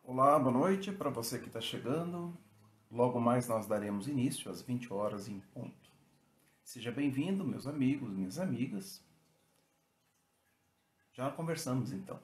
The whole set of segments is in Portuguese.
Olá, boa noite para você que está chegando. Logo mais nós daremos início às 20 horas em ponto. Seja bem-vindo, meus amigos, minhas amigas. Já conversamos então.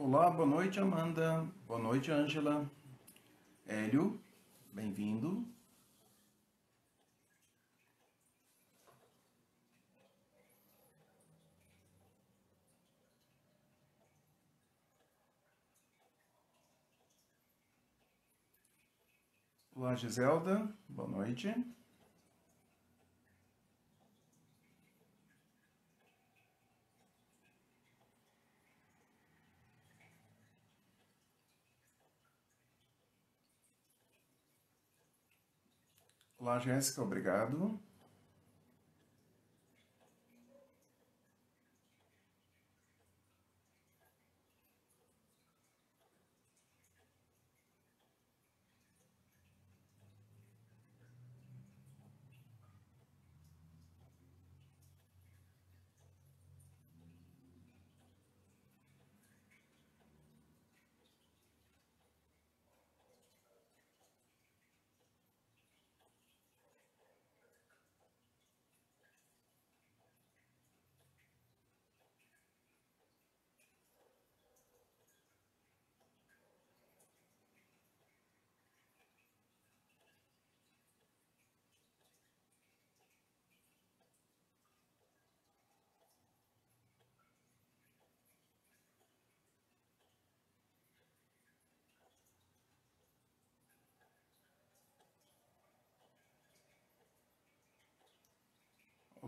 Olá, boa noite, Amanda. Boa noite, Ângela. Hélio, bem-vindo. Olá, Giselda. Boa noite. Olá, Jéssica. Obrigado.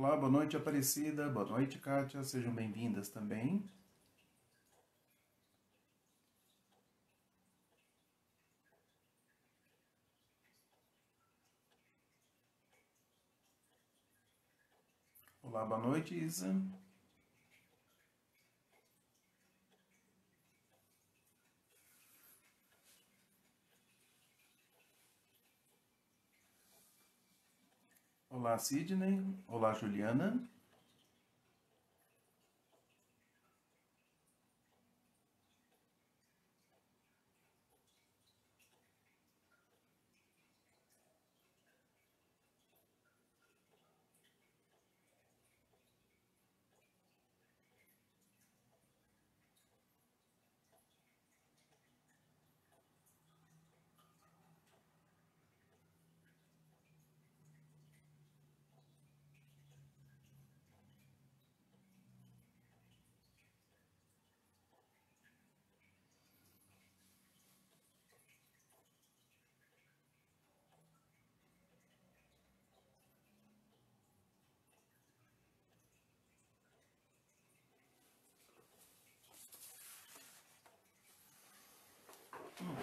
Olá, boa noite, Aparecida. Boa noite, Kátia. Sejam bem-vindas também. Olá, boa noite, Isa. Olá, Sidney. Olá, Juliana.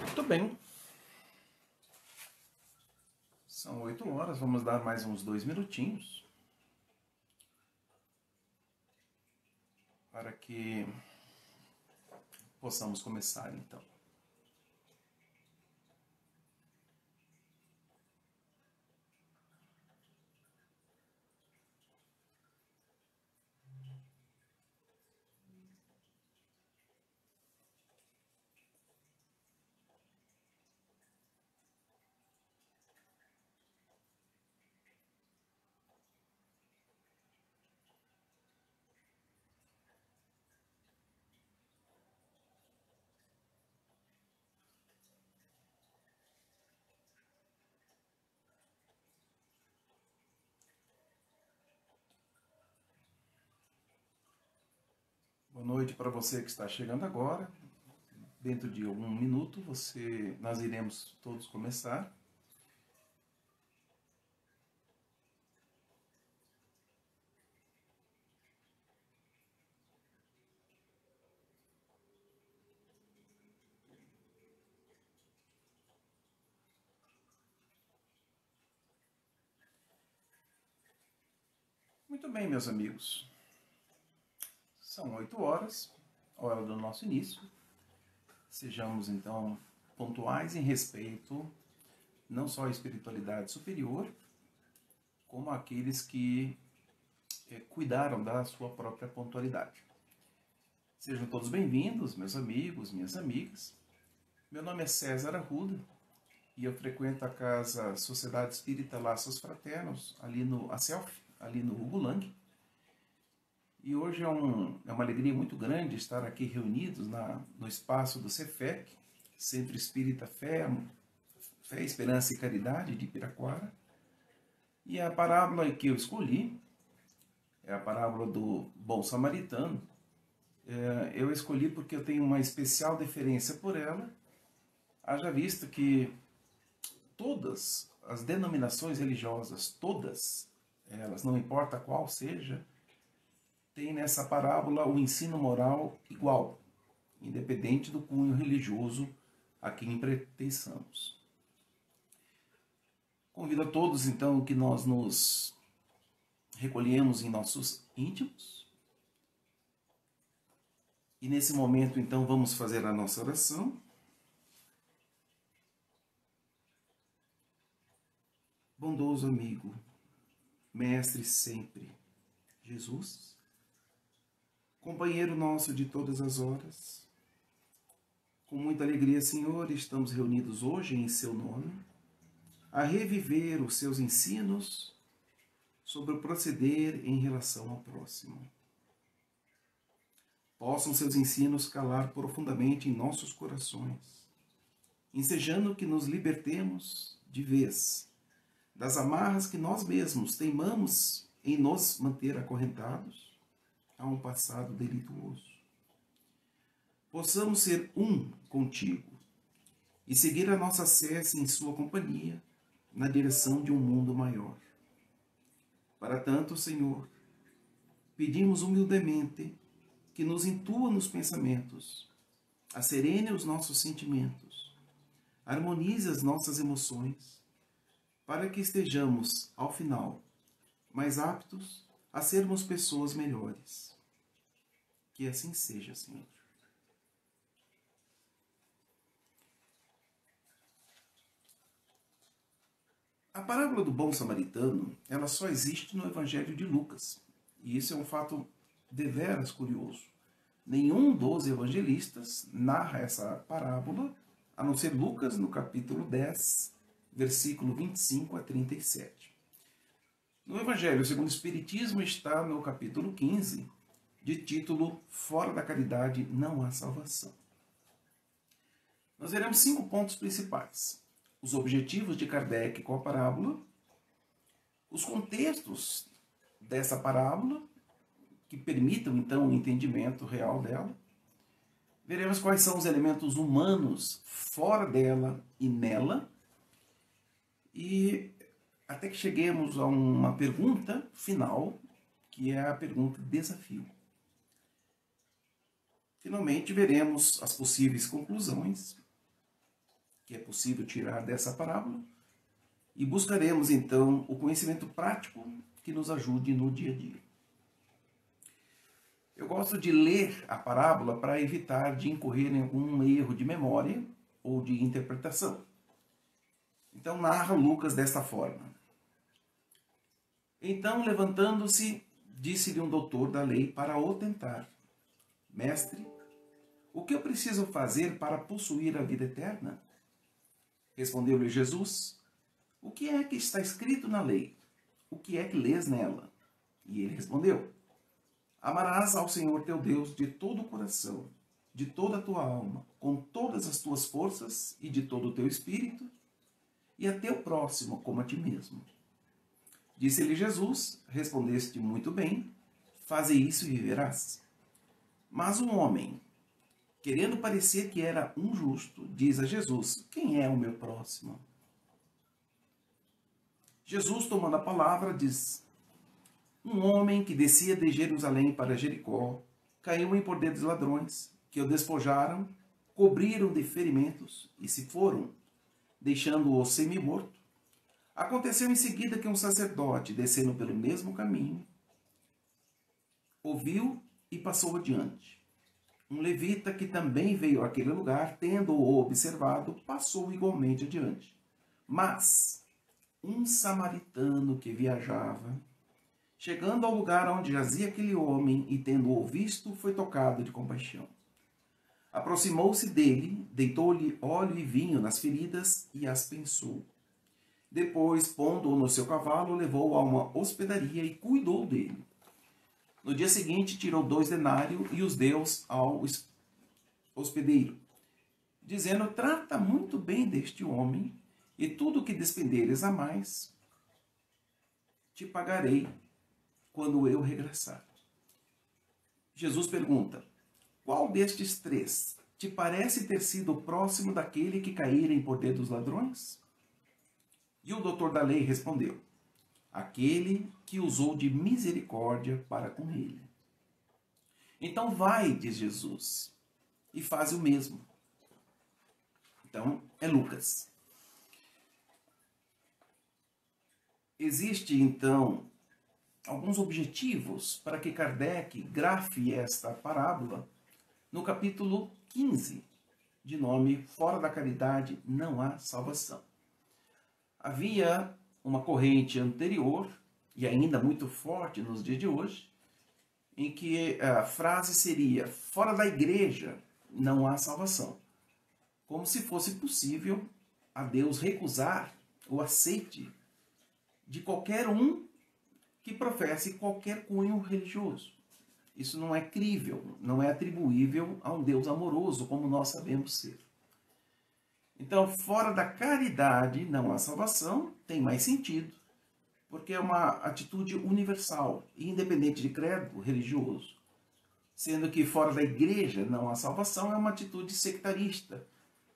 Muito bem. São 8 horas, vamos dar mais uns 2 minutinhos para que possamos começar, então. Boa noite para você que está chegando agora. Dentro de algum minuto, nós iremos todos começar. Muito bem, meus amigos. São 8 horas, hora do nosso início. Sejamos, então, pontuais em respeito não só à espiritualidade superior, como àqueles que cuidaram da sua própria pontualidade. Sejam todos bem-vindos, meus amigos, minhas amigas. Meu nome é César Arruda e eu frequento a casa Sociedade Espírita Laços Fraternos, ali no ACELF, ali no Hugo Lang. E hoje é uma alegria muito grande estar aqui reunidos no espaço do CEFEC, Centro Espírita Fé, Esperança e Caridade de Piraquara. E a parábola que eu escolhi é a parábola do Bom Samaritano. Eu escolhi porque eu tenho uma especial deferência por ela, haja visto que todas as denominações religiosas, todas elas, não importa qual seja, tem nessa parábola o ensino moral igual, independente do cunho religioso a quem pertençamos. Convido a todos, então, que nós nos recolhemos em nossos íntimos. E nesse momento, então, vamos fazer a nossa oração. Bondoso amigo, mestre sempre, Jesus, companheiro nosso de todas as horas, com muita alegria, Senhor, estamos reunidos hoje em seu nome, a reviver os seus ensinos sobre o proceder em relação ao próximo. Possam seus ensinos calar profundamente em nossos corações, ensejando que nos libertemos de vez das amarras que nós mesmos teimamos em nos manter acorrentados a um passado delituoso. Possamos ser um contigo e seguir a nossa sesse em sua companhia na direção de um mundo maior. Para tanto, Senhor, pedimos humildemente que nos intua nos pensamentos, acerene os nossos sentimentos, harmonize as nossas emoções, para que estejamos, ao final, mais aptos a sermos pessoas melhores. Que assim seja, Senhor. A parábola do bom samaritano, ela só existe no Evangelho de Lucas. E isso é um fato deveras curioso. Nenhum dos evangelistas narra essa parábola, a não ser Lucas no capítulo 10, versículo 25 a 37. No Evangelho segundo o Espiritismo está no capítulo 15, de título Fora da caridade não há salvação. Nós veremos 5 pontos principais: os objetivos de Kardec com a parábola, os contextos dessa parábola, que permitam então o entendimento real dela. Veremos quais são os elementos humanos fora dela e nela. E até que cheguemos a uma pergunta final, que é a pergunta desafio. Finalmente veremos as possíveis conclusões que é possível tirar dessa parábola e buscaremos então o conhecimento prático que nos ajude no dia a dia. Eu gosto de ler a parábola para evitar de incorrer em algum erro de memória ou de interpretação. Então narra Lucas desta forma. Então, levantando-se, disse-lhe um doutor da lei para o tentar: Mestre, o que eu preciso fazer para possuir a vida eterna? Respondeu-lhe Jesus: O que é que está escrito na lei? O que é que lês nela? E ele respondeu: Amarás ao Senhor teu Deus de todo o coração, de toda a tua alma, com todas as tuas forças e de todo o teu espírito, e a teu próximo como a ti mesmo. Disse-lhe Jesus: Respondeste muito bem, faze isso e viverás. Mas um homem, querendo parecer que era um justo, diz a Jesus: Quem é o meu próximo? Jesus, tomando a palavra, diz: Um homem que descia de Jerusalém para Jericó caiu em poder dos ladrões, que o despojaram, cobriram de ferimentos e se foram, deixando-o semi-morto. Aconteceu em seguida que um sacerdote, descendo pelo mesmo caminho, ouviu e passou adiante. Um levita que também veio àquele lugar, tendo-o observado, passou igualmente adiante. Mas um samaritano que viajava, chegando ao lugar onde jazia aquele homem e tendo-o visto, foi tocado de compaixão. Aproximou-se dele, deitou-lhe óleo e vinho nas feridas e as pensou. Depois, pondo-o no seu cavalo, levou-o a uma hospedaria e cuidou dele. No dia seguinte, tirou 2 denários e os deu ao hospedeiro, dizendo: Trata muito bem deste homem, e tudo o que despenderes a mais, te pagarei quando eu regressar. Jesus pergunta: Qual destes 3 te parece ter sido o próximo daquele que caíra em poder dos ladrões? E o doutor da lei respondeu: Aquele que usou de misericórdia para com ele. Então vai, diz Jesus, e faz o mesmo. Então, é Lucas. Existe, então, alguns objetivos para que Kardec grafe esta parábola no capítulo 15, de nome Fora da caridade não há salvação. Havia uma corrente anterior, e ainda muito forte nos dias de hoje, em que a frase seria: fora da igreja não há salvação. Como se fosse possível a Deus recusar o aceite de qualquer um que professe qualquer cunho religioso. Isso não é crível, não é atribuível a um Deus amoroso, como nós sabemos ser. Então, fora da caridade não há salvação, tem mais sentido, porque é uma atitude universal, independente de credo religioso. Sendo que fora da igreja não há salvação, é uma atitude sectarista.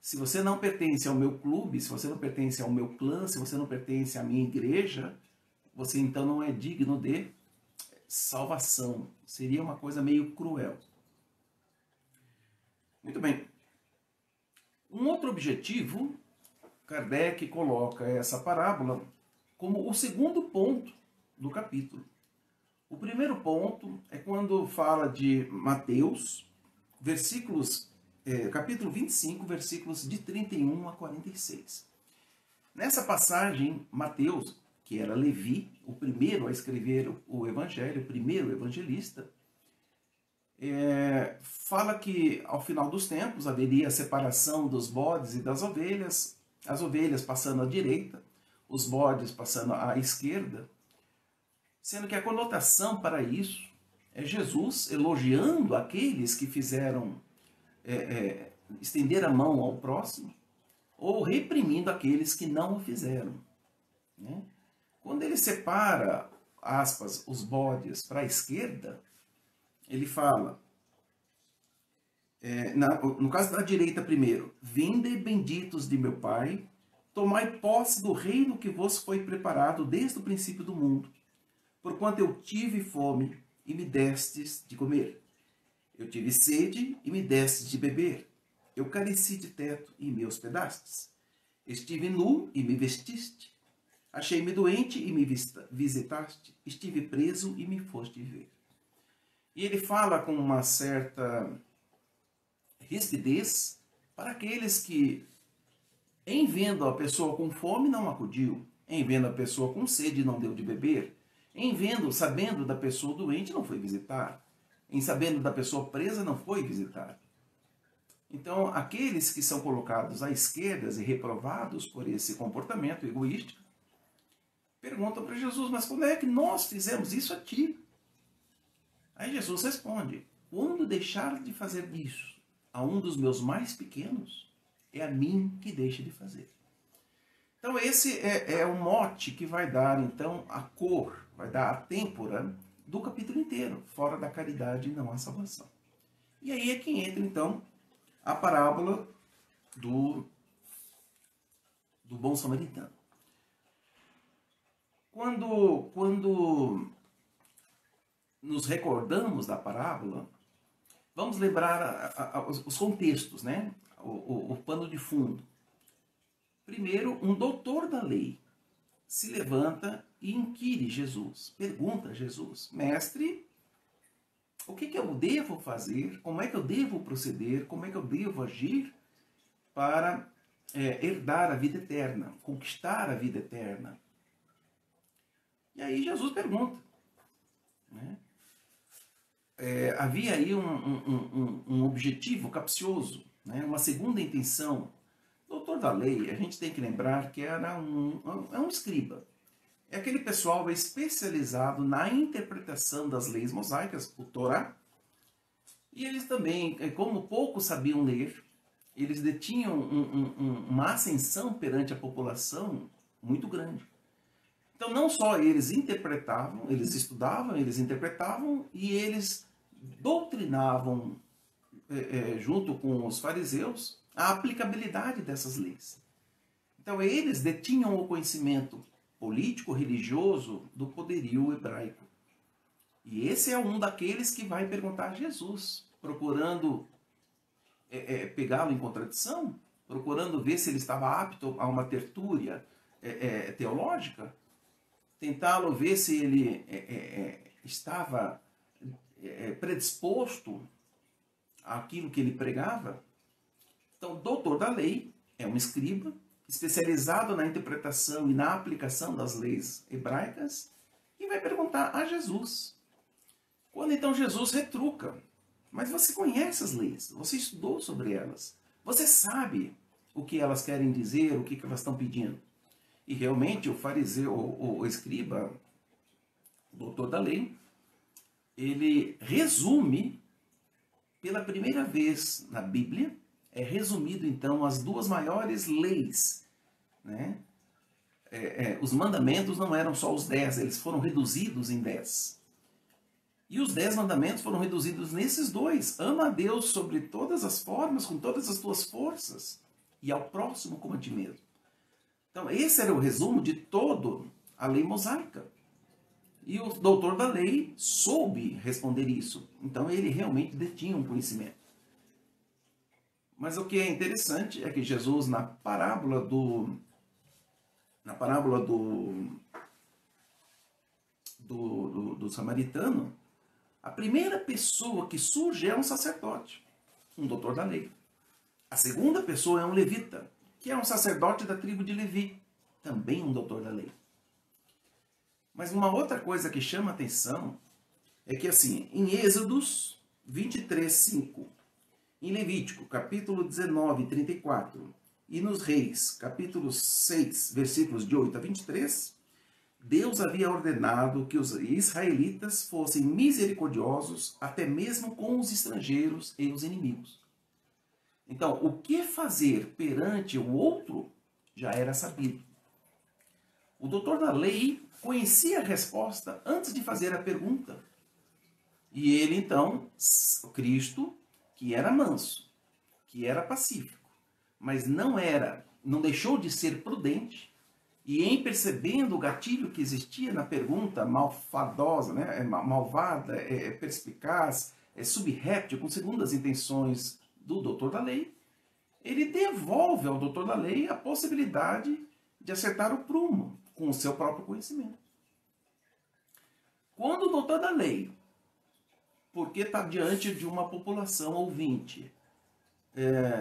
Se você não pertence ao meu clube, se você não pertence ao meu clã, se você não pertence à minha igreja, você então não é digno de salvação. Seria uma coisa meio cruel. Muito bem. Um outro objetivo, Kardec coloca essa parábola como o segundo ponto do capítulo. O primeiro ponto é quando fala de Mateus, capítulo 25, versículos de 31 a 46. Nessa passagem, Mateus, que era Levi, o primeiro a escrever o Evangelho, o primeiro evangelista, fala que ao final dos tempos haveria a separação dos bodes e das ovelhas, as ovelhas passando à direita, os bodes passando à esquerda, sendo que a conotação para isso é Jesus elogiando aqueles que fizeram estender a mão ao próximo, ou reprimindo aqueles que não o fizeram. Né? Quando ele separa, aspas, os bodes para a esquerda, ele fala, no caso da direita primeiro, vinde benditos de meu Pai, tomai posse do reino que vos foi preparado desde o princípio do mundo. Porquanto eu tive fome e me destes de comer. Eu tive sede e me destes de beber. Eu careci de teto e me hospedastes. Estive nu e me vestiste. Achei-me doente e me visitaste. Estive preso e me foste ver. E ele fala com uma certa rispidez para aqueles que, em vendo a pessoa com fome, não acudiu. Em vendo a pessoa com sede, não deu de beber. Em vendo, sabendo da pessoa doente, não foi visitar. Em sabendo da pessoa presa, não foi visitar. Então, aqueles que são colocados à esquerda e reprovados por esse comportamento egoístico, perguntam para Jesus, mas como é que nós fizemos isso a ti? Aí Jesus responde, quando deixar de fazer isso a um dos meus mais pequenos, é a mim que deixa de fazer. Então esse é o mote que vai dar então a cor, vai dar a têmpora do capítulo inteiro. Fora da caridade não há salvação. E aí é que entra então a parábola do bom samaritano. Quando nos recordamos da parábola, vamos lembrar os contextos, né? O pano de fundo. Primeiro, um doutor da lei se levanta e inquire Jesus, pergunta a Jesus, mestre, o que eu devo fazer, como é que eu devo proceder, como é que eu devo agir para herdar a vida eterna, conquistar a vida eterna? E aí Jesus pergunta, né? Havia aí um objetivo capcioso, né? Uma segunda intenção. O doutor da lei, a gente tem que lembrar que era um escriba. É aquele pessoal especializado na interpretação das leis mosaicas, o Torá. E eles também, como poucos sabiam ler, eles detinham uma ascensão perante a população muito grande. Então não só eles interpretavam, eles estudavam, eles interpretavam e eles doutrinavam, junto com os fariseus, a aplicabilidade dessas leis. Então eles detinham o conhecimento político, religioso do poderio hebraico. E esse é um daqueles que vai perguntar a Jesus, procurando pegá-lo em contradição, procurando ver se ele estava apto a uma tertúlia teológica, tentá-lo ver se ele estava predisposto àquilo que ele pregava. Então, o doutor da lei é um escriba, especializado na interpretação e na aplicação das leis hebraicas, e vai perguntar a Jesus. Quando então Jesus retruca, mas você conhece as leis, você estudou sobre elas, você sabe o que elas querem dizer, o que elas estão pedindo. E realmente o fariseu, o escriba, o doutor da lei, ele resume, pela primeira vez na Bíblia, é resumido então as duas maiores leis, né? Os mandamentos não eram só os 10, eles foram reduzidos em 10. E os 10 mandamentos foram reduzidos nesses dois. Ama a Deus sobre todas as formas, com todas as tuas forças, e ao próximo como a ti mesmo. Então esse era o resumo de toda a lei mosaica. E o doutor da lei soube responder isso. Então ele realmente detinha um conhecimento. Mas o que é interessante é que Jesus, na parábola do samaritano, a primeira pessoa que surge é um sacerdote, um doutor da lei. A segunda pessoa é um levita, que é um sacerdote da tribo de Levi, também um doutor da lei. Mas uma outra coisa que chama atenção é que, assim, em Êxodos 23:5, em Levítico, capítulo 19, 34, e nos Reis, capítulo 6, versículos de 8 a 23, Deus havia ordenado que os israelitas fossem misericordiosos até mesmo com os estrangeiros e os inimigos. Então, o que fazer perante o outro já era sabido. O doutor da lei conhecia a resposta antes de fazer a pergunta. E ele, então, o Cristo, que era manso, que era pacífico, mas não deixou de ser prudente, e em percebendo o gatilho que existia na pergunta malfadosa, né, malvada, perspicaz, subréptil, com segundas intenções do doutor da lei, ele devolve ao doutor da lei a possibilidade de acertar o prumo com o seu próprio conhecimento. Quando o doutor da lei, porque está diante de uma população ouvinte,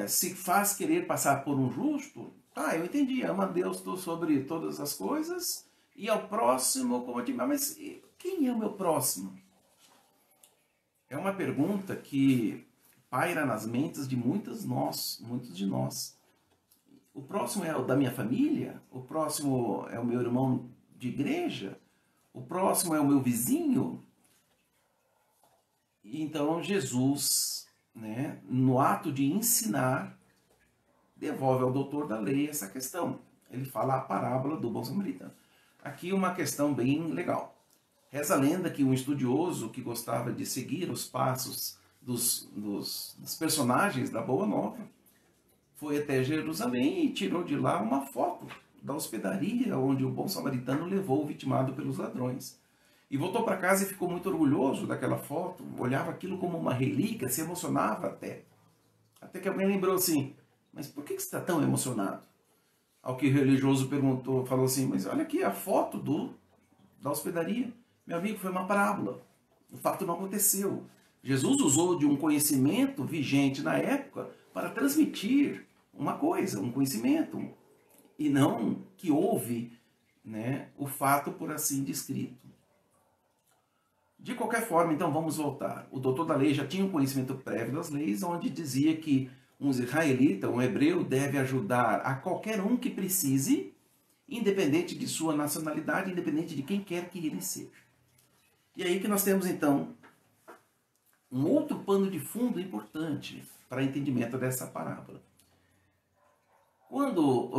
se faz querer passar por um justo, tá, eu entendi, ama Deus sobre todas as coisas e ao próximo como te... Mas quem é o meu próximo? É uma pergunta que paira nas mentes de muitos de nós. O próximo é o da minha família? O próximo é o meu irmão de igreja? O próximo é o meu vizinho? Então Jesus, né, no ato de ensinar, devolve ao doutor da lei essa questão. Ele fala a parábola do bom samaritano. Aqui uma questão bem legal. Reza a lenda que um estudioso que gostava de seguir os passos dos personagens da Boa Nova foi até Jerusalém e tirou de lá uma foto da hospedaria onde o bom samaritano levou o vitimado pelos ladrões. E voltou para casa e ficou muito orgulhoso daquela foto, olhava aquilo como uma relíquia, se emocionava até. Até que alguém lembrou assim, mas por que você está tão emocionado? Ao que o religioso perguntou, falou assim, mas olha aqui a foto da hospedaria. Meu amigo, foi uma parábola. O fato não aconteceu. Jesus usou de um conhecimento vigente na época para transmitir uma coisa, um conhecimento, e não que houve, né, o fato por assim descrito. De qualquer forma, então vamos voltar. O doutor da lei já tinha um conhecimento prévio das leis, onde dizia que um israelita, um hebreu, deve ajudar a qualquer um que precise, independente de sua nacionalidade, independente de quem quer que ele seja. E aí que nós temos, então, um outro pano de fundo importante para entendimento dessa parábola. Quando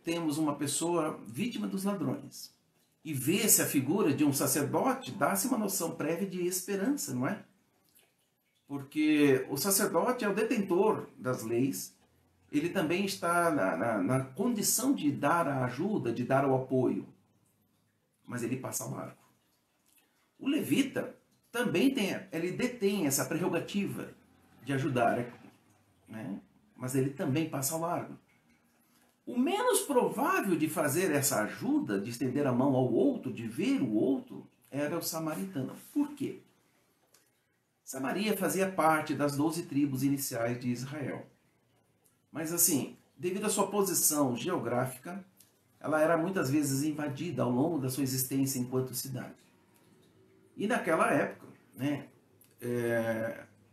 temos uma pessoa vítima dos ladrões e vê-se a figura de um sacerdote, dá-se uma noção prévia de esperança, não é? Porque o sacerdote é o detentor das leis, ele também está na condição de dar a ajuda, de dar o apoio, mas ele passa ao largo. O levita também ele detém essa prerrogativa de ajudar, né? Mas ele também passa ao largo. O menos provável de fazer essa ajuda, de estender a mão ao outro, de ver o outro, era o samaritano. Por quê? Samaria fazia parte das 12 tribos iniciais de Israel. Mas assim, devido à sua posição geográfica, ela era muitas vezes invadida ao longo da sua existência enquanto cidade. E naquela época, né,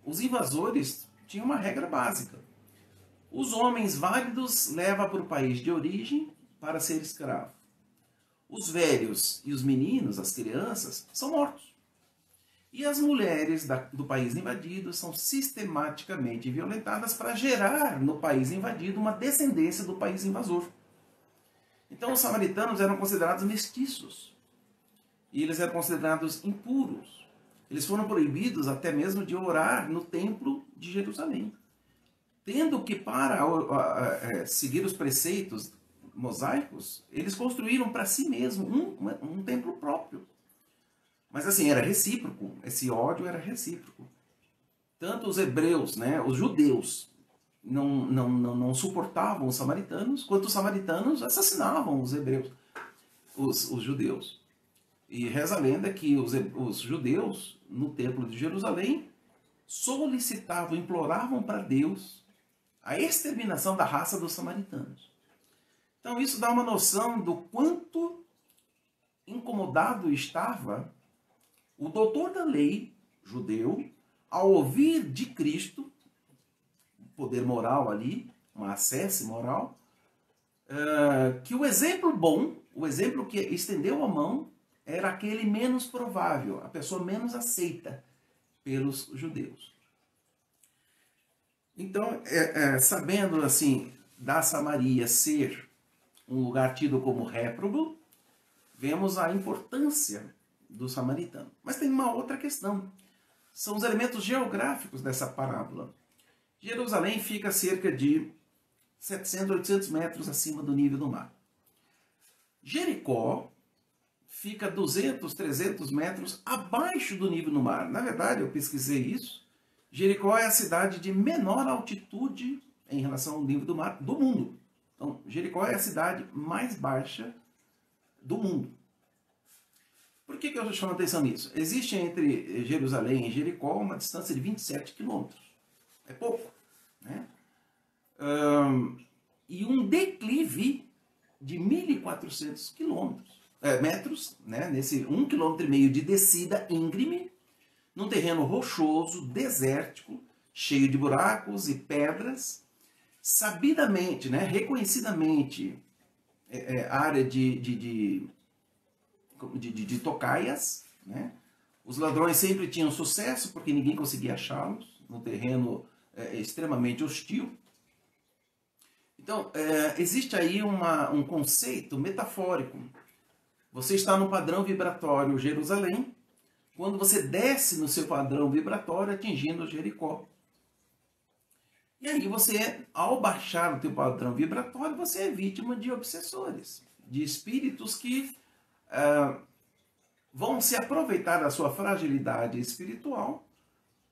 os invasores tinham uma regra básica. Os homens válidos levam para o país de origem para ser escravo. Os velhos e os meninos, as crianças, são mortos. E as mulheres do país invadido são sistematicamente violentadas para gerar no país invadido uma descendência do país invasor. Então os samaritanos eram considerados mestiços. E eles eram considerados impuros. Eles foram proibidos até mesmo de orar no templo de Jerusalém. Tendo que, para seguir os preceitos mosaicos, eles construíram para si mesmos um templo próprio. Mas assim, era recíproco, esse ódio era recíproco. Tanto os hebreus, né, os judeus, não suportavam os samaritanos, quanto os samaritanos assassinavam os hebreus, os judeus. E reza a lenda que os judeus, no templo de Jerusalém, solicitavam, imploravam para Deus a exterminação da raça dos samaritanos. Então isso dá uma noção do quanto incomodado estava o doutor da lei judeu ao ouvir de Cristo, poder moral ali, uma acesse moral, que o exemplo bom, o exemplo que estendeu a mão, era aquele menos provável, a pessoa menos aceita pelos judeus. Então, sabendo assim da Samaria ser um lugar tido como réprobo, vemos a importância do samaritano. Mas tem uma outra questão. São os elementos geográficos dessa parábola. Jerusalém fica a cerca de 700, 800 metros acima do nível do mar. Jericó fica 200, 300 metros abaixo do nível do mar. Na verdade, eu pesquisei isso. Jericó é a cidade de menor altitude em relação ao nível do mar do mundo. Então, Jericó é a cidade mais baixa do mundo. Por que eu chamo a atenção nisso? Existe entre Jerusalém e Jericó uma distância de 27 quilômetros. É pouco, né? E um declive de 1.400 metros, né? Nesse 1,5 km de descida íngreme, num terreno rochoso, desértico, cheio de buracos e pedras, sabidamente, né? Reconhecidamente, área de tocaias, né? Os ladrões sempre tinham sucesso porque ninguém conseguia achá-los, no terreno extremamente hostil. Então, existe aí um conceito metafórico. Você está no padrão vibratório Jerusalém, quando você desce no seu padrão vibratório atingindo Jericó. E aí você, ao baixar o teu padrão vibratório, você é vítima de obsessores, de espíritos que vão se aproveitar da sua fragilidade espiritual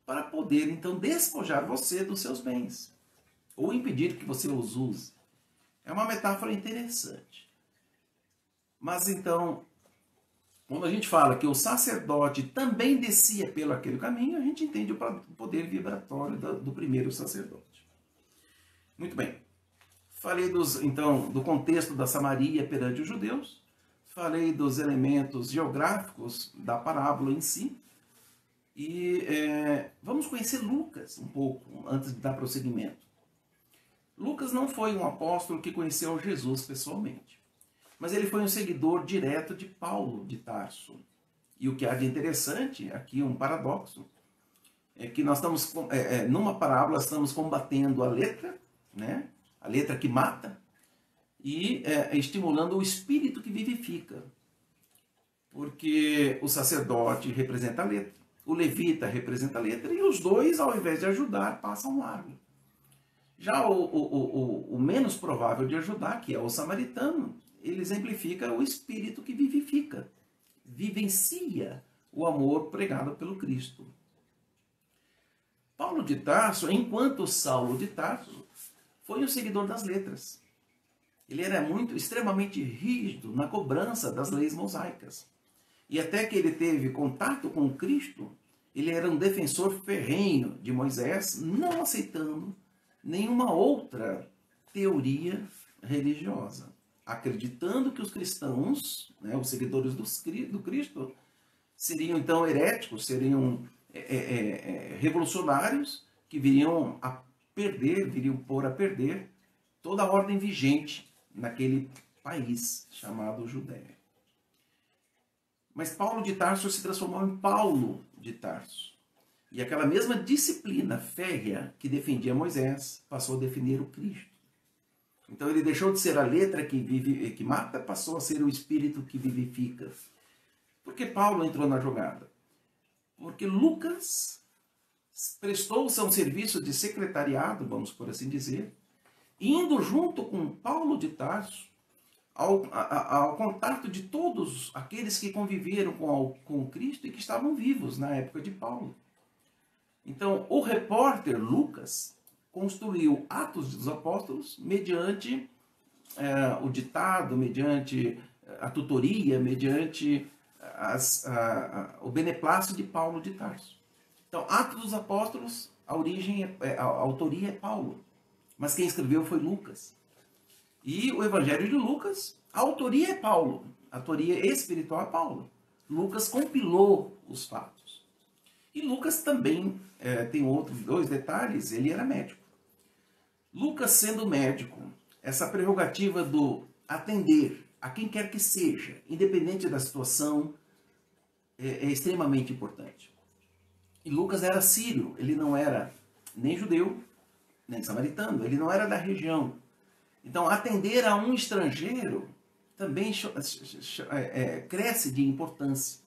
para poder, então, despojar você dos seus bens, ou impedir que você os use. É uma metáfora interessante. Mas, então, quando a gente fala que o sacerdote também descia pelo aquele caminho, a gente entende o poder vibratório do primeiro sacerdote. Muito bem. Falei, então, do contexto da Samaria perante os judeus. Falei dos elementos geográficos da parábola em si. E vamos conhecer Lucas um pouco, antes de dar prosseguimento. Lucas não foi um apóstolo que conheceu Jesus pessoalmente, mas ele foi um seguidor direto de Paulo de Tarso. E o que há de interessante, aqui um paradoxo, é que nós estamos, numa parábola, estamos combatendo a letra, né? A letra que mata, e estimulando o espírito que vivifica. Porque o sacerdote representa a letra, o levita representa a letra, e os dois, ao invés de ajudar, passam largo. Já o menos provável de ajudar, que é o samaritano, ele exemplifica o espírito que vivifica, vivencia o amor pregado pelo Cristo. Paulo de Tarso, enquanto Saulo de Tarso, foi um seguidor das letras. Ele era extremamente rígido na cobrança das leis mosaicas. E até que ele teve contato com Cristo, ele era um defensor ferrenho de Moisés, não aceitando nenhuma outra teoria religiosa, acreditando que os cristãos, né, os seguidores do Cristo, seriam então heréticos, seriam revolucionários, que viriam pôr a perder toda a ordem vigente naquele país chamado Judéia. Mas Paulo de Tarso se transformou em Paulo de Tarso. E aquela mesma disciplina férrea que defendia Moisés passou a defender o Cristo. Então ele deixou de ser a letra que mata, passou a ser o espírito que vivifica. Por que Paulo entrou na jogada? Porque Lucas prestou-se a um serviço de secretariado, vamos por assim dizer, indo junto com Paulo de Tarso ao contato de todos aqueles que conviveram com Cristo e que estavam vivos na época de Paulo. Então, o repórter Lucas construiu Atos dos Apóstolos mediante o ditado, mediante a tutoria, mediante o beneplácito de Paulo de Tarso. Então, Atos dos Apóstolos, a autoria é Paulo, mas quem escreveu foi Lucas. E o Evangelho de Lucas, a autoria é Paulo, a autoria espiritual é Paulo. Lucas compilou os fatos. E Lucas também tem outros dois detalhes, ele era médico. Lucas, sendo médico, essa prerrogativa do atender a quem quer que seja, independente da situação, é extremamente importante. E Lucas era sírio, ele não era nem judeu, nem samaritano, ele não era da região. Então, atender a um estrangeiro também cresce de importância.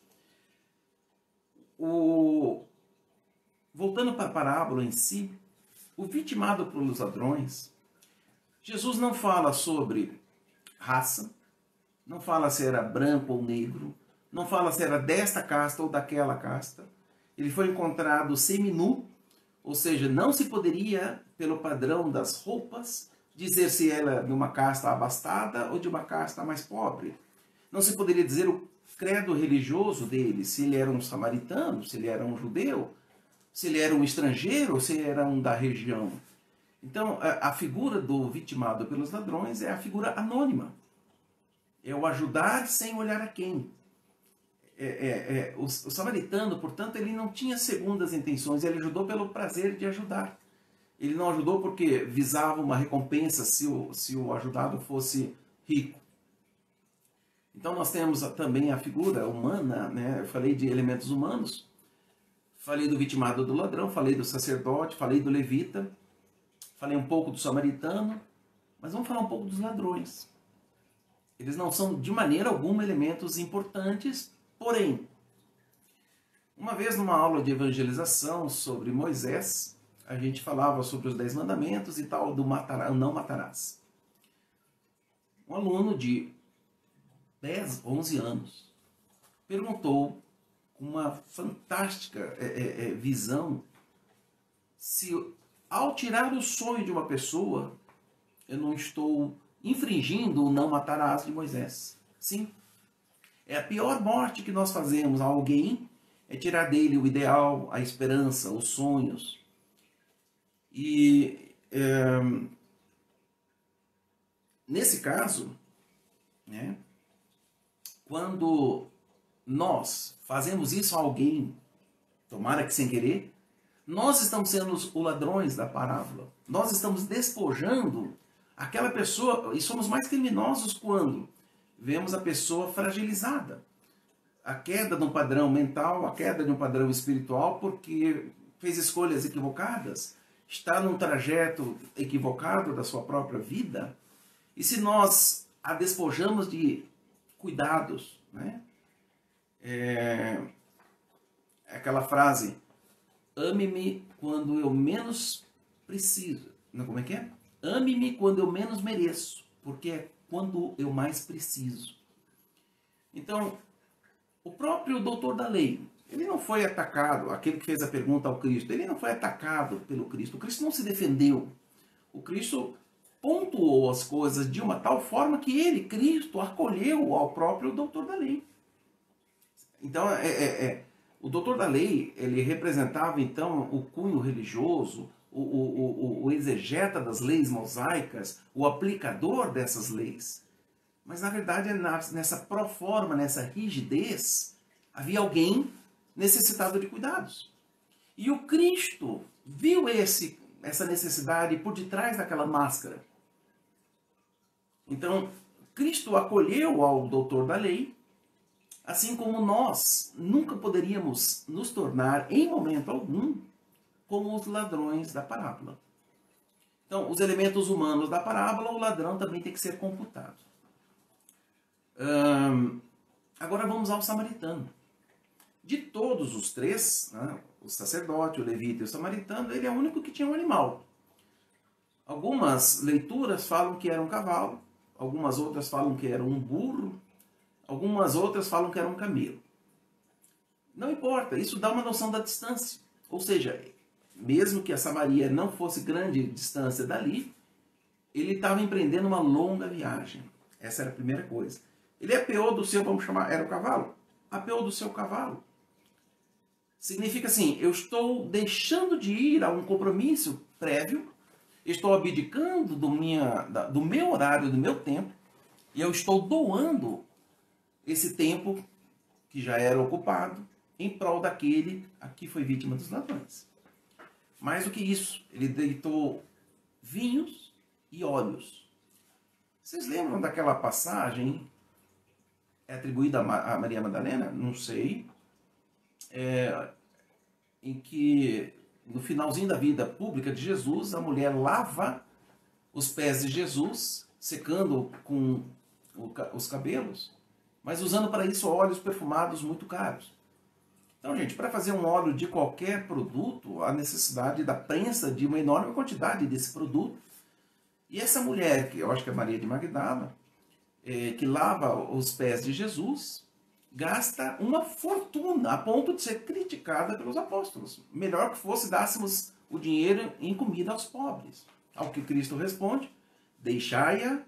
Voltando para a parábola em si, o vitimado pelos ladrões, Jesus não fala sobre raça, não fala se era branco ou negro, não fala se era desta casta ou daquela casta. Ele foi encontrado seminu, ou seja, não se poderia, pelo padrão das roupas, dizer se era de uma casta abastada ou de uma casta mais pobre. Não se poderia dizer o credo religioso dele, se ele era um samaritano, se ele era um judeu, se ele era um estrangeiro ou se ele era um da região. Então, a figura do vitimado pelos ladrões é a figura anônima. É o ajudar sem olhar a quem. O samaritano, portanto, ele não tinha segundas intenções, ele ajudou pelo prazer de ajudar. Ele não ajudou porque visava uma recompensa se o ajudado fosse rico. Então nós temos também a figura humana, né? Eu falei de elementos humanos, falei do vitimado do ladrão, falei do sacerdote, falei do levita, falei um pouco do samaritano, mas vamos falar um pouco dos ladrões. Eles não são de maneira alguma elementos importantes, porém, uma vez numa aula de evangelização sobre Moisés, a gente falava sobre os 10 mandamentos e tal, do não matarás. Um aluno de 10, 11 anos perguntou com uma fantástica visão se ao tirar o sonho de uma pessoa eu não estou infringindo o não matarás de Moisés. Sim. É a pior morte que nós fazemos a alguém, é tirar dele o ideal, a esperança, os sonhos. E nesse caso, né, quando nós fazemos isso a alguém, tomara que sem querer, nós estamos sendo os ladrões da parábola. Nós estamos despojando aquela pessoa, e somos mais criminosos quando vemos a pessoa fragilizada. A queda de um padrão mental, a queda de um padrão espiritual, porque fez escolhas equivocadas, está num trajeto equivocado da sua própria vida, e se nós a despojamos de cuidados, né? Aquela frase, ame-me quando eu menos preciso. Não, como é que é? Ame-me quando eu menos mereço, porque é quando eu mais preciso. Então, o próprio doutor da lei, ele não foi atacado, aquele que fez a pergunta ao Cristo, ele não foi atacado pelo Cristo. O Cristo não se defendeu. O Cristo pontuou as coisas de uma tal forma que ele, Cristo, acolheu ao próprio doutor da lei. Então, o doutor da lei, ele representava, então, o cunho religioso, o exegeta das leis mosaicas, o aplicador dessas leis. Mas, na verdade, nessa proforma, nessa rigidez, havia alguém necessitado de cuidados. E o Cristo viu essa necessidade por detrás daquela máscara. Então, Cristo acolheu ao doutor da lei, assim como nós nunca poderíamos nos tornar, em momento algum, como os ladrões da parábola. Então, os elementos humanos da parábola, o ladrão também tem que ser computado. Agora vamos ao samaritano. De todos os três, né, o sacerdote, o levita e o samaritano, ele é o único que tinha um animal. Algumas leituras falam que era um cavalo, algumas outras falam que era um burro, algumas outras falam que era um camelo. Não importa, isso dá uma noção da distância. Ou seja, mesmo que a Samaria não fosse grande distância dali, ele estava empreendendo uma longa viagem. Essa era a primeira coisa. Ele apeou do seu, vamos chamar, era o cavalo? Apeou do seu cavalo. Significa assim, eu estou deixando de ir a um compromisso prévio, estou abdicando do meu horário, do meu tempo, e eu estou doando esse tempo que já era ocupado em prol daquele a que foi vítima dos ladrões. Mais do que isso, ele deitou vinhos e óleos. Vocês lembram daquela passagem atribuída a Maria Madalena? Não sei. Em que, no finalzinho da vida pública de Jesus, a mulher lava os pés de Jesus, secando com os cabelos, mas usando para isso óleos perfumados muito caros. Então, gente, para fazer um óleo de qualquer produto, há necessidade da prensa de uma enorme quantidade desse produto. E essa mulher, que eu acho que é Maria de Magdala, que lava os pés de Jesus, gasta uma fortuna a ponto de ser criticada pelos apóstolos. Melhor que fosse dássemos o dinheiro em comida aos pobres. Ao que Cristo responde, deixai-a,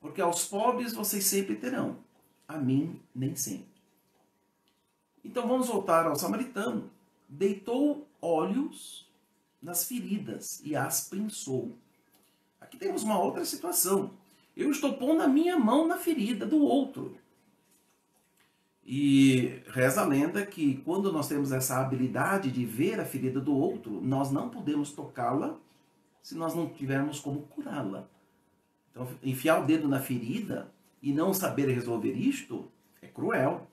porque aos pobres vocês sempre terão, a mim nem sempre. Então vamos voltar ao samaritano. Deitou óleos nas feridas e as prensou. Aqui temos uma outra situação. Eu estou pondo a minha mão na ferida do outro. E reza a lenda que quando nós temos essa habilidade de ver a ferida do outro, nós não podemos tocá-la se nós não tivermos como curá-la. Então, enfiar o dedo na ferida e não saber resolver isto é cruel,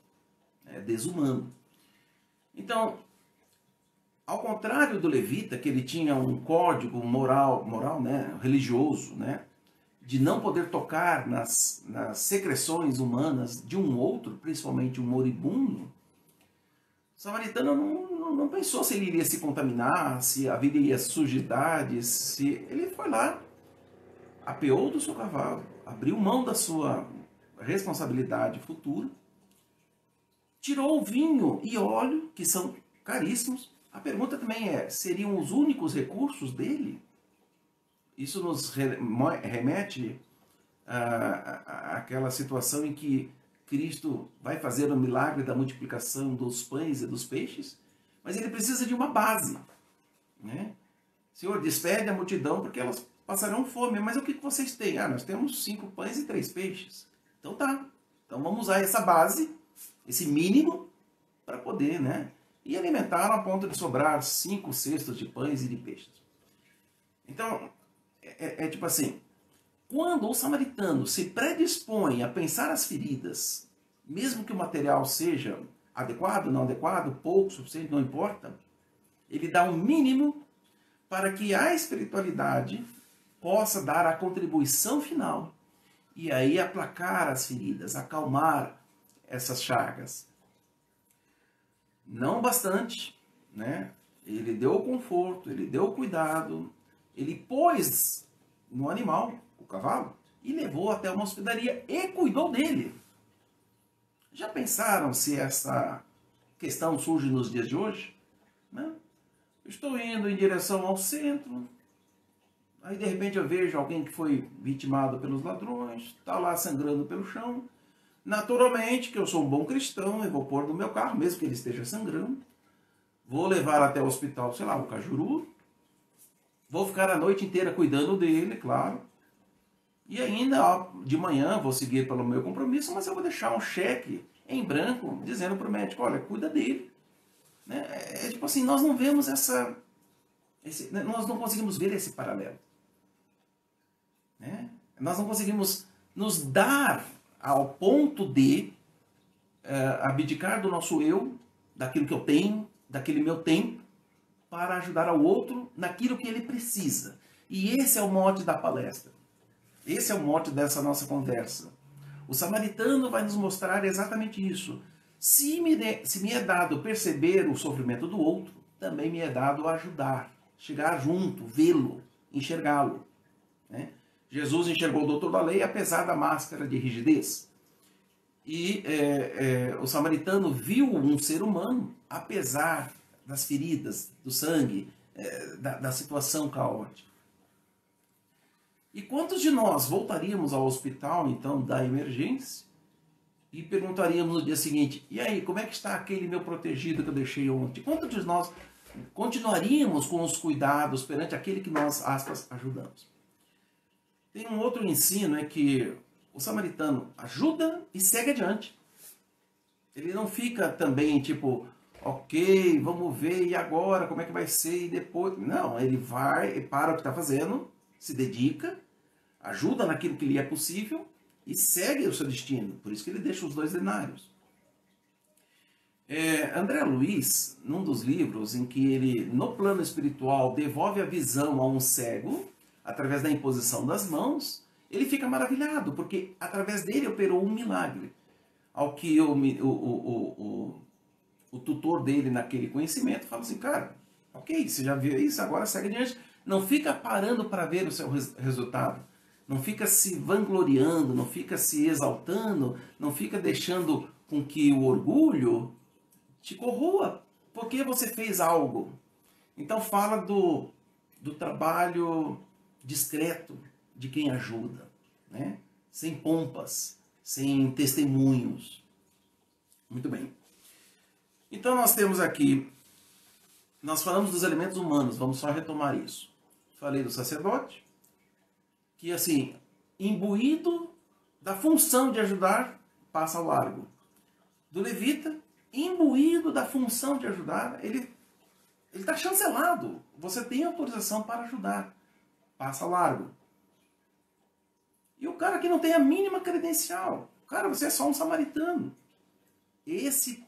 é desumano. Então, ao contrário do levita, que ele tinha um código moral, né, religioso, né, de não poder tocar nas secreções humanas de um outro, principalmente um moribundo, o samaritano não pensou se ele iria se contaminar, se haveria sujidades, se ele foi lá, apeou do seu cavalo, abriu mão da sua responsabilidade futura, tirou o vinho e óleo, que são caríssimos. A pergunta também é, seriam os únicos recursos dele? Isso nos remete àquela situação em que Cristo vai fazer o milagre da multiplicação dos pães e dos peixes, mas ele precisa de uma base, né? Senhor, despede a multidão porque elas passarão fome. Mas o que vocês têm? Nós temos 5 pães e 3 peixes. Então tá. Então vamos usar essa base, esse mínimo, para poder, né? E alimentaram a ponto de sobrar 5 cestos de pães e de peixes. Então, é tipo assim, quando o samaritano se predispõe a pensar as feridas, mesmo que o material seja adequado, não adequado, pouco, suficiente, não importa, ele dá um mínimo para que a espiritualidade possa dar a contribuição final e aí aplacar as feridas, acalmar essas chagas. Não bastante, né? Ele deu o conforto, ele deu o cuidado, ele pôs no animal, o cavalo, e levou até uma hospedaria e cuidou dele. Já pensaram se essa questão surge nos dias de hoje? Né? Estou indo em direção ao centro, aí de repente eu vejo alguém que foi vitimado pelos ladrões, está lá sangrando pelo chão. Naturalmente, que eu sou um bom cristão, eu vou pôr no meu carro, mesmo que ele esteja sangrando. Vou levar até o hospital, sei lá, o Cajuru. Vou ficar a noite inteira cuidando dele, claro. E ainda, de manhã, vou seguir pelo meu compromisso, mas eu vou deixar um cheque em branco, dizendo para o médico, olha, cuida dele. Né? É tipo assim, nós não vemos nós não conseguimos ver esse paralelo. Né? Nós não conseguimos nos dar ao ponto de abdicar do nosso eu, daquilo que eu tenho, daquele meu tempo, para ajudar ao outro naquilo que ele precisa. E esse é o mote da palestra. Esse é o mote dessa nossa conversa. O samaritano vai nos mostrar exatamente isso. Se me é dado perceber o sofrimento do outro, também me é dado ajudar, chegar junto, vê-lo, enxergá-lo. Né? Jesus enxergou o doutor da lei apesar da máscara de rigidez. E o samaritano viu um ser humano apesar das feridas, do sangue, da situação caótica. E quantos de nós voltaríamos ao hospital, então, da emergência e perguntaríamos no dia seguinte, e aí, como é que está aquele meu protegido que eu deixei ontem? Quantos de nós continuaríamos com os cuidados perante aquele que nós, aspas, ajudamos? Tem um outro ensino, é que o samaritano ajuda e segue adiante. Ele não fica também, tipo, ok, vamos ver, e agora, como é que vai ser, e depois... Não, ele vai, para o que está fazendo, se dedica, ajuda naquilo que lhe é possível e segue o seu destino. Por isso que ele deixa os 2 denários. André Luiz, num dos livros em que ele, no plano espiritual, devolve a visão a um cego, através da imposição das mãos, ele fica maravilhado, porque através dele operou um milagre. Ao que o tutor dele, naquele conhecimento, fala assim, cara, ok, você já viu isso, agora segue adiante. Não fica parando para ver o seu resultado. Não fica se vangloriando, não fica se exaltando, não fica deixando com que o orgulho te corroa, porque você fez algo. Então fala do trabalho discreto de quem ajuda, né? Sem pompas, sem testemunhos. Muito bem. Então nós temos aqui, nós falamos dos elementos humanos, vamos só retomar isso. Falei do sacerdote, que assim, imbuído da função de ajudar, passa ao largo. Do levita, imbuído da função de ajudar, ele está chancelado. Você tem autorização para ajudar, passa ao largo. E o cara que não tem a mínima credencial, cara, você é só um samaritano. Esse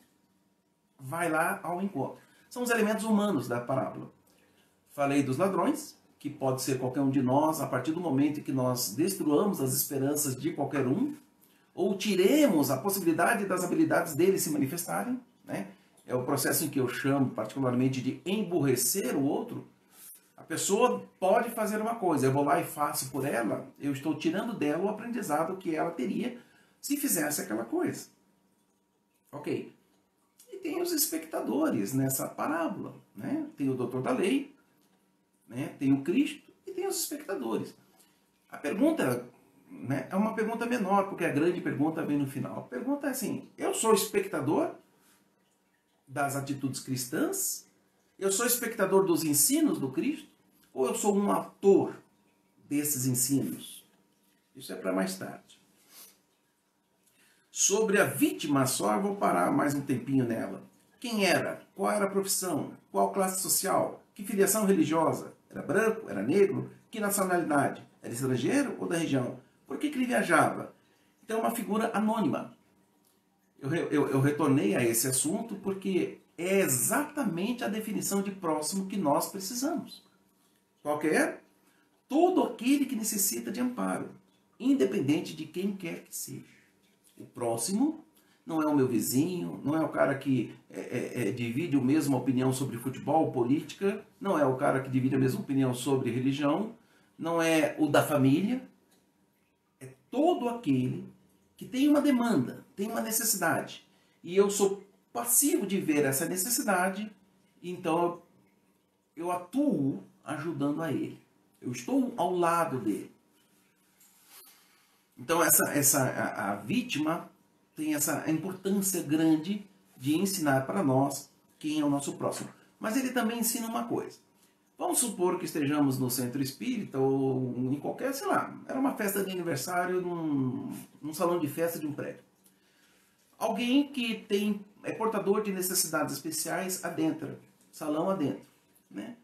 vai lá ao encontro. São os elementos humanos da parábola. Falei dos ladrões, que pode ser qualquer um de nós, a partir do momento em que nós destruamos as esperanças de qualquer um, ou tiremos a possibilidade das habilidades deles se manifestarem, né? É o processo em que eu chamo particularmente de emburrecer o outro. A pessoa pode fazer uma coisa, eu vou lá e faço por ela, eu estou tirando dela o aprendizado que ela teria se fizesse aquela coisa. Ok. E tem os espectadores nessa parábola, né? Tem o doutor da lei, né? Tem o Cristo e tem os espectadores. A pergunta, né, é uma pergunta menor, porque a grande pergunta vem no final. A pergunta é assim, eu sou espectador das atitudes cristãs? Eu sou espectador dos ensinos do Cristo? Ou eu sou um ator desses ensinos? Isso é para mais tarde. Sobre a vítima só, eu vou parar mais um tempinho nela. Quem era? Qual era a profissão? Qual classe social? Que filiação religiosa? Era branco? Era negro? Que nacionalidade? Era estrangeiro ou da região? Por que ele viajava? Então é uma figura anônima. Eu retornei a esse assunto porque é exatamente a definição de próximo que nós precisamos. Qual que é? Todo aquele que necessita de amparo, independente de quem quer que seja. O próximo não é o meu vizinho, não é o cara que divide a mesma opinião sobre futebol, política, não é o cara que divide a mesma opinião sobre religião, não é o da família, é todo aquele que tem uma demanda, tem uma necessidade, e eu sou passivo de ver essa necessidade, então eu atuo ajudando a ele. Eu estou ao lado dele. Então a vítima tem essa importância grande de ensinar para nós quem é o nosso próximo. Mas ele também ensina uma coisa. Vamos supor que estejamos no centro espírita ou em qualquer, sei lá, era uma festa de aniversário num salão de festa de um prédio. Alguém que é portador de necessidades especiais adentra, salão adentro, né?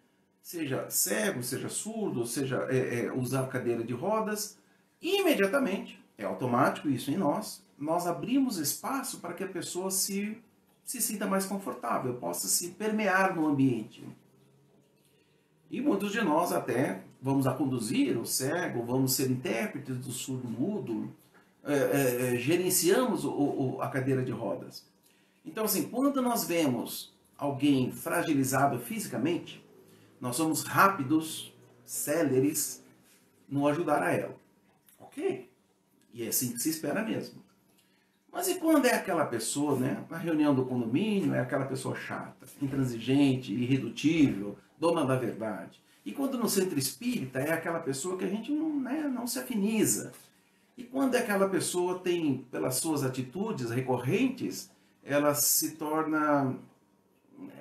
Seja cego, seja surdo, seja usar cadeira de rodas, imediatamente, é automático isso em nós abrimos espaço para que a pessoa se sinta mais confortável, possa se permear no ambiente. E muitos de nós até vamos a conduzir o cego, vamos ser intérpretes do surdo-mudo, gerenciamos a cadeira de rodas. Então, assim, quando nós vemos alguém fragilizado fisicamente, nós somos rápidos, céleres no ajudar a ela. Ok. E é assim que se espera mesmo. Mas e quando é aquela pessoa, né, na reunião do condomínio, é aquela pessoa chata, intransigente, irredutível, dona da verdade? E quando no centro espírita é aquela pessoa que a gente não, né, não se afiniza? E quando aquela pessoa tem, pelas suas atitudes recorrentes, ela se torna,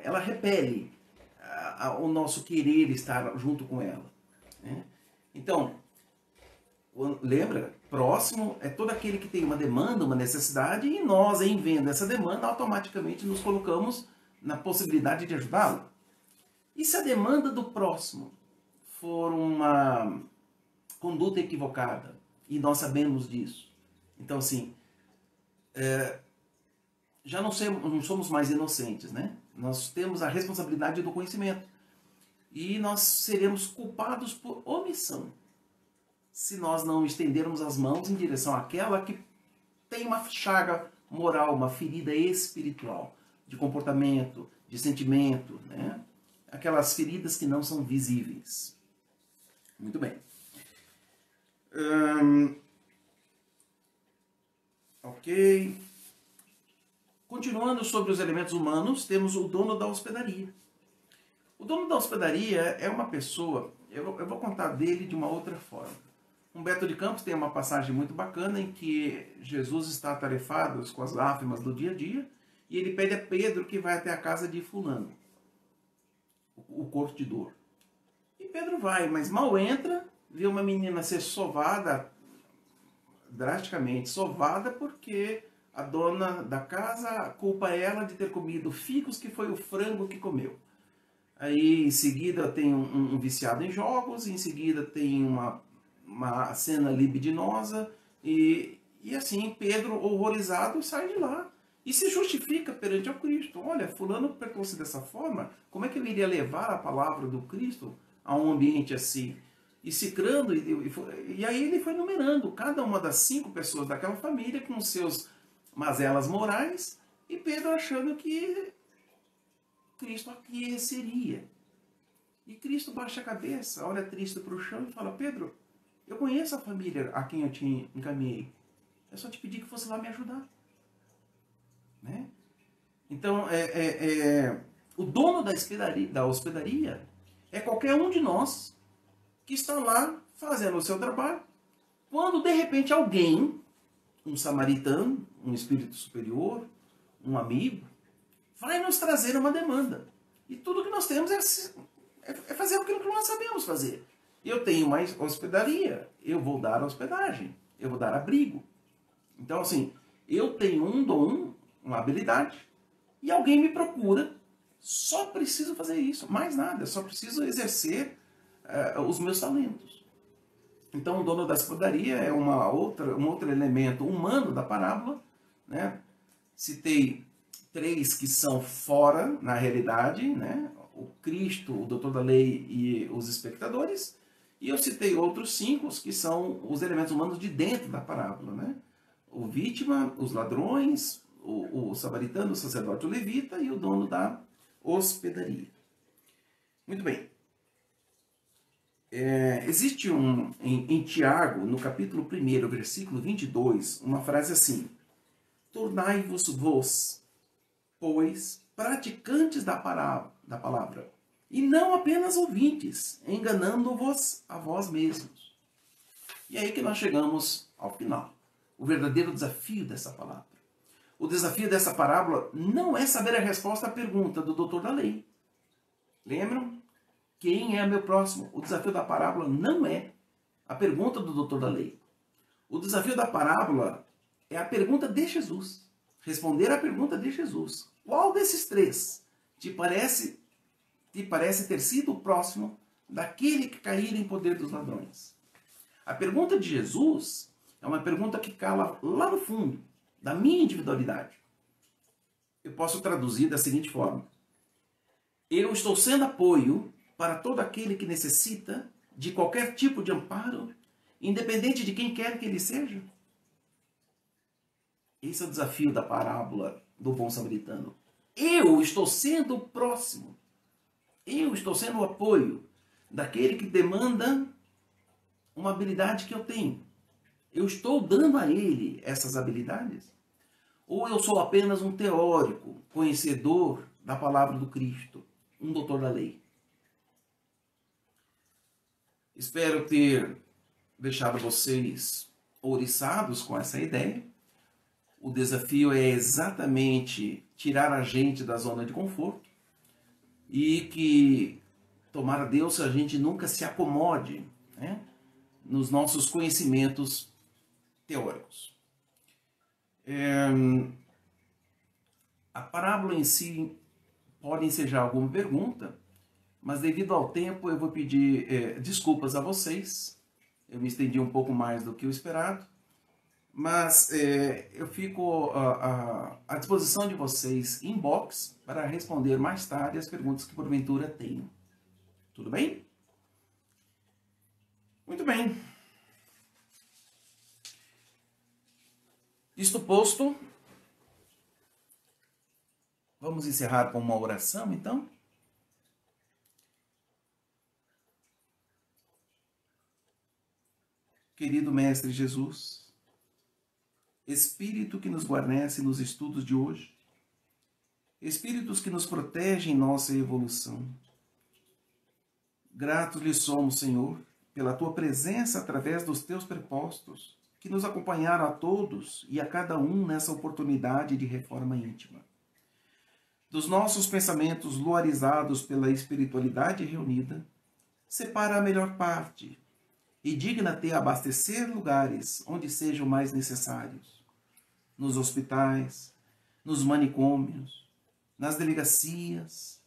ela repele o nosso querer estar junto com ela, né? Então, lembra, próximo é todo aquele que tem uma demanda, uma necessidade, e nós, em vendo essa demanda, automaticamente nos colocamos na possibilidade de ajudá-lo. E se a demanda do próximo for uma conduta equivocada, e nós sabemos disso, então assim, já não somos mais inocentes, né? Nós temos a responsabilidade do conhecimento. E nós seremos culpados por omissão, se nós não estendermos as mãos em direção àquela que tem uma chaga moral, uma ferida espiritual, de comportamento, de sentimento, né? Aquelas feridas que não são visíveis. Muito bem. Ok. Continuando sobre os elementos humanos, temos o dono da hospedaria. O dono da hospedaria é uma pessoa, eu vou contar dele de uma outra forma. Humberto de Campos tem uma passagem muito bacana em que Jesus está atarefado com as lágrimas do dia a dia e ele pede a Pedro que vai até a casa de fulano, o curtidor. E Pedro vai, mas mal entra, vê uma menina ser sovada, drasticamente sovada, porque a dona da casa culpa ela de ter comido figos, que foi o frango que comeu. Aí em seguida tem um viciado em jogos, em seguida tem uma cena libidinosa, e assim Pedro, horrorizado, sai de lá e se justifica perante ao Cristo. Olha, fulano pertence dessa forma, como é que eu iria levar a palavra do Cristo a um ambiente assim? E cicrando, e aí ele foi numerando cada uma das 5 pessoas daquela família com seus mazelas morais, e Pedro achando que Cristo aqueceria. E Cristo baixa a cabeça, olha triste para o chão e fala: Pedro, eu conheço a família a quem eu te encaminhei. Eu só te pedi que fosse lá me ajudar. Né? Então, o dono da hospedaria é qualquer um de nós que está lá fazendo o seu trabalho, quando de repente alguém, um samaritano, um espírito superior, um amigo, vai nos trazer uma demanda. E tudo que nós temos é fazer aquilo que nós sabemos fazer. Eu tenho mais hospedaria, eu vou dar hospedagem, eu vou dar abrigo. Então, assim, eu tenho um dom, uma habilidade, e alguém me procura, só preciso fazer isso, mais nada, só preciso exercer os meus talentos. Então, o dono da hospedaria é um outro elemento humano da parábola, né? Citei 3 que são fora, na realidade, né? O Cristo, o doutor da lei e os espectadores. E eu citei outros 5 que são os elementos humanos de dentro da parábola, né? O vítima, os ladrões, o samaritano, o sacerdote, o levita e o dono da hospedaria. Muito bem. Existe em Tiago, no capítulo 1, versículo 22, uma frase assim: tornai-vos, pois, praticantes da palavra, e não apenas ouvintes, enganando-vos a vós mesmos. E é aí que nós chegamos ao final. O verdadeiro desafio dessa palavra. O desafio dessa parábola não é saber a resposta à pergunta do doutor da lei. Lembram? Quem é meu próximo? O desafio da parábola não é a pergunta do doutor da lei. O desafio da parábola é a pergunta de Jesus. Responder à pergunta de Jesus. Qual desses 3 te parece ter sido o próximo daquele que caíra em poder dos ladrões? A pergunta de Jesus é uma pergunta que cala lá no fundo da minha individualidade. Eu posso traduzir da seguinte forma: eu estou sendo apoio para todo aquele que necessita de qualquer tipo de amparo, independente de quem quer que ele seja? Esse é o desafio da parábola do bom samaritano. Eu estou sendo o próximo. Eu estou sendo o apoio daquele que demanda uma habilidade que eu tenho. Eu estou dando a ele essas habilidades? Ou eu sou apenas um teórico, conhecedor da palavra do Cristo, um doutor da lei? Espero ter deixado vocês ouriçados com essa ideia. O desafio é exatamente tirar a gente da zona de conforto e que, tomara Deus, a gente nunca se acomode, né, nos nossos conhecimentos teóricos. A parábola em si pode ensejar alguma pergunta, mas devido ao tempo eu vou pedir desculpas a vocês. Eu me estendi um pouco mais do que o esperado, mas eu fico à disposição de vocês inbox para responder mais tarde as perguntas que porventura tenham. Tudo bem? Muito bem. Isto posto, vamos encerrar com uma oração, então? Querido Mestre Jesus, Espírito que nos guarnece nos estudos de hoje, Espíritos que nos protegem em nossa evolução, gratos lhe somos, Senhor, pela Tua presença através dos Teus prepostos, que nos acompanharam a todos e a cada um nessa oportunidade de reforma íntima. Dos nossos pensamentos luarizados pela espiritualidade reunida, separa a melhor parte e digna-te abastecer lugares onde sejam mais necessários. Nos hospitais, nos manicômios, nas delegacias,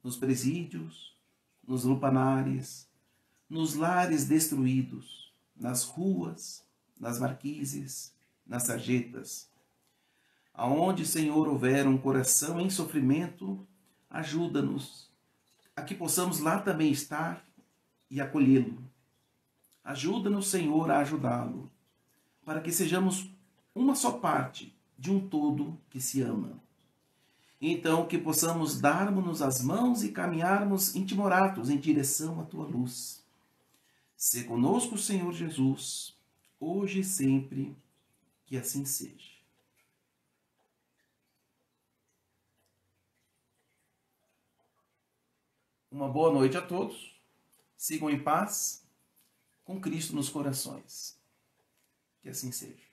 nos presídios, nos lupanares, nos lares destruídos, nas ruas, nas marquises, nas sarjetas. Aonde, Senhor, houver um coração em sofrimento, ajuda-nos a que possamos lá também estar e acolhê-lo. Ajuda-nos, Senhor, a ajudá-lo, para que sejamos uma só parte de um todo que se ama. Então, que possamos darmos-nos as mãos e caminharmos intimoratos em direção à Tua luz. Se conosco, Senhor Jesus, hoje e sempre, que assim seja. Uma boa noite a todos. Sigam em paz, com Cristo nos corações. Que assim seja.